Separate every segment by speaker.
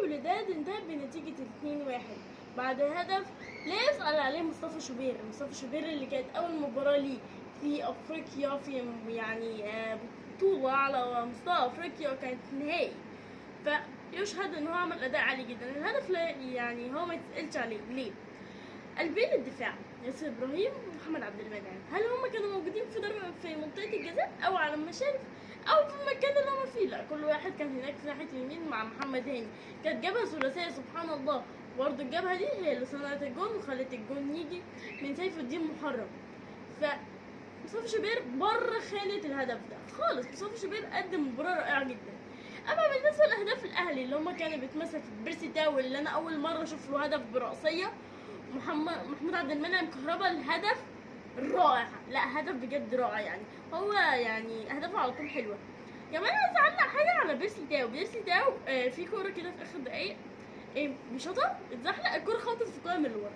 Speaker 1: الوداد انتهت بنتيجة 2-1 بعد هدف لا يسأل عليه مصطفى شوبير اللي كانت أول مباراة ليه في أفريقيا، في يعني بطولة على مستوى أفريقيا، كانت نهائي، فيشهد إن هو عمل أداء عالي جدا. الهدف لا يعني هو ما يتسألش عليه ليه. قلبين الدفاع ياسر ابراهيم ومحمد عبد المنعم، هل هم كانوا موجودين في منطقه الجزاء او على المشارف او في المكان اللي هم فيه؟ لا، كل واحد كان هناك في ناحيه اليمين مع محمد هاني، كانت جبهه ثلاثيه سبحان الله. برضه الجبهه دي هي اللي صنعت الجون وخلت الجون يجي من سيف الدين محرم. ف مصطفى شوبير بره خانه الهدف ده خالص. مصطفى شوبير قدم مباراه رائعه جدا. اما بالنسبه لاهداف الاهلي اللي هم كانوا بيتمثل في بيرسي تاو اللي انا اول مره اشوف له هدف براسيه، محمود عبد المنعم كهربا، الهدف رائع، لا هدف بجد رائع، يعني هو يعني اهدافه على طول حلوه. كمان عايز اعلق حاجه على بيرسي تاو في كوره كده في اخر دقايق بيشوطها اتزحلق، الكوره خبطت في القائم اللي ورا.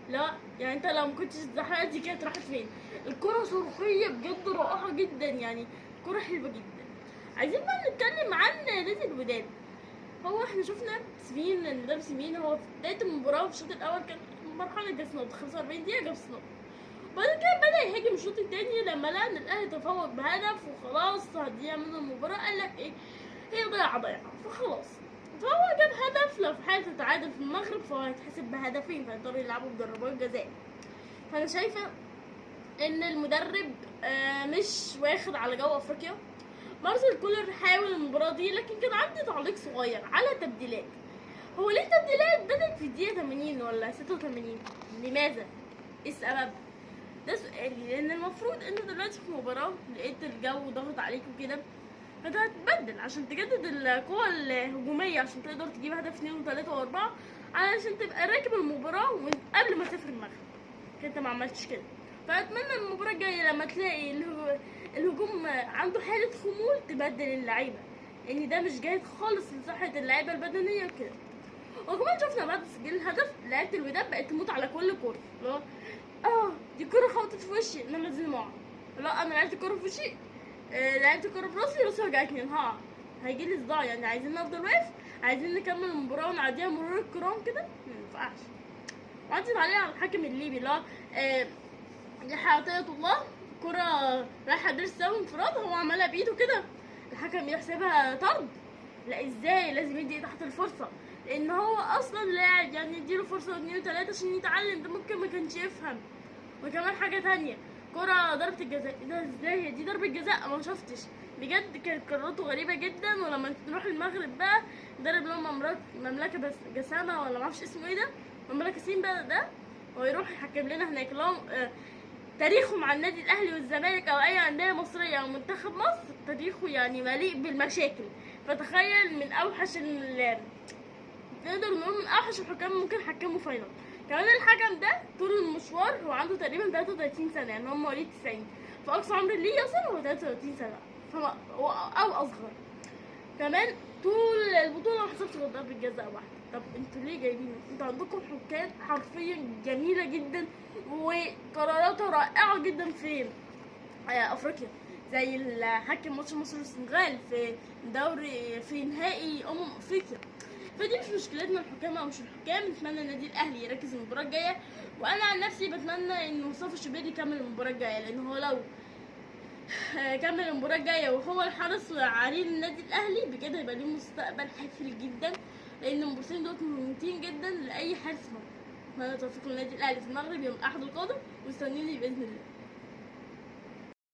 Speaker 1: لا يعني انت لو ما كنتش اتزحلقت دي كانت راحت فين؟ الكوره صاروخيه بجد رائعه جدا، يعني كوره حلوه جدا. عايزين بقى نتكلم عن نادي الوداد. هو احنا شفنا سمين مدرب سمين هو في بدايه المباراه في الشوط الاول كان مرحله جس نقط 45 دقيقه جاب نقط، بعد كده بدا يهاجم الشوط الثاني لما لقى ان الاهلي تفوق بهدف وخلاص هتضيع من المباراه، قال لك ايه هي ضيعه فخلاص، فهو جاب هدف. لو في حاله التعادل في المغرب فهو هيتحسب بهدفين فيقدروا يلعبوا بضربات جزاء. فانا شايفه ان المدرب مش واخد على جو افريقيا. مارسيل كولر حاول المباراة دي، لكن كان عندي تعليق صغير على التبديلات. هو ليه التبديلات بدأت في الدقيقة 80 ولا 86؟ لماذا؟ ايه السبب؟ ده سؤالي، لأن المفروض انت دلوقتي في مباراة لقيت الجو ضاغط عليك وكده، فانت هتبدل عشان تجدد القوة الهجومية عشان تقدر تجيب هدف 2 و3 و4 علشان تبقى راكب المباراة قبل ما تسافر المغرب. انت ما عملتش كده، فأتمنى المباراة الجاية لما تلاقي الهجوم عنده حالة خمول تبدل اللعيبة، لأن ده مش جيد خالص لصحة اللعيبة البدنية وكده. وكمان شفنا بعد تسجيل الهدف لعيبة الوداد بقت تموت على كل كورة، اللي هو دي كورة خبطت في وشي أنا لازم أقع، لا أنا لعبت كورة في وشي لعبت كورة براسي رجعتني هقع، هيجيلي صداع. يعني عايزين نفضل واقف، عايزين نكمل المباراة ونعديها مرور الكرام كده مينفعش. وعدت عليه على الحكم الليبي اللي هو يحيى عطية الله، كرة رايحة درس انفراد هو عملها بايده كده، الحكم يحسبها طرد؟ لا ازاي، لازم يدي تحت الفرصة، لان هو اصلا لاعب، يعني يديله فرصة واثنين وثلاثة عشان يتعلم، ده ممكن ما كانش يفهم. وكمان حاجة تانية، كرة ضربة الجزاء، ده ازاي دي ضربة جزاء؟ ما شفتش بجد، كانت قراراته غريبة جدا. ولما نروح المغرب بقى مدرب لهم مملكة بس جسامة ولا معرفش اسمه ايه ده، مملكة سين بقى ده، ويروح يحكم لنا هناك لهم تاريخه مع النادي الاهلي والزمالك او اي انديه مصريه او منتخب مصر، تاريخه يعني مليء بالمشاكل. فتخيل من اوحش نقدر نقول من اوحش الحكام ممكن حكموا فاينل. كمان الحكم ده طول المشوار هو عنده تقريبا 33 سنه، يعني هم مواليد 90، فاقصى عمر ليه يصل هو 33 سنه او اصغر. كمان طول البطوله ما حسبش غير ضربه جزاء واحده. طب انتوا ليه جايبين؟ انتوا عندكم حكام حرفيا جميله جدا وقراراتها رائعه جدا في افريقيا، زي الحكم ماتش مصر والسنغال في دوري في نهائي افريقيا. فدي مش مشكلتنا الحكام او مش الحكام. نتمنى النادي الاهلي يركز المباراه الجايه، وانا عن نفسي بتمنى ان مصطفى شوبير يكمل المباراه الجايه، لان هو لو كمل المباراه الجايه وهو الحارس عرين النادي الاهلي بجد هيبقى ليه مستقبل حافل جدا، لان المباراتين دول مهمتين جدا لاي حارس مرمى. اتمنى توفيق للنادي الاهلي في المغرب يوم الاحد القادم، واستنوني باذن الله.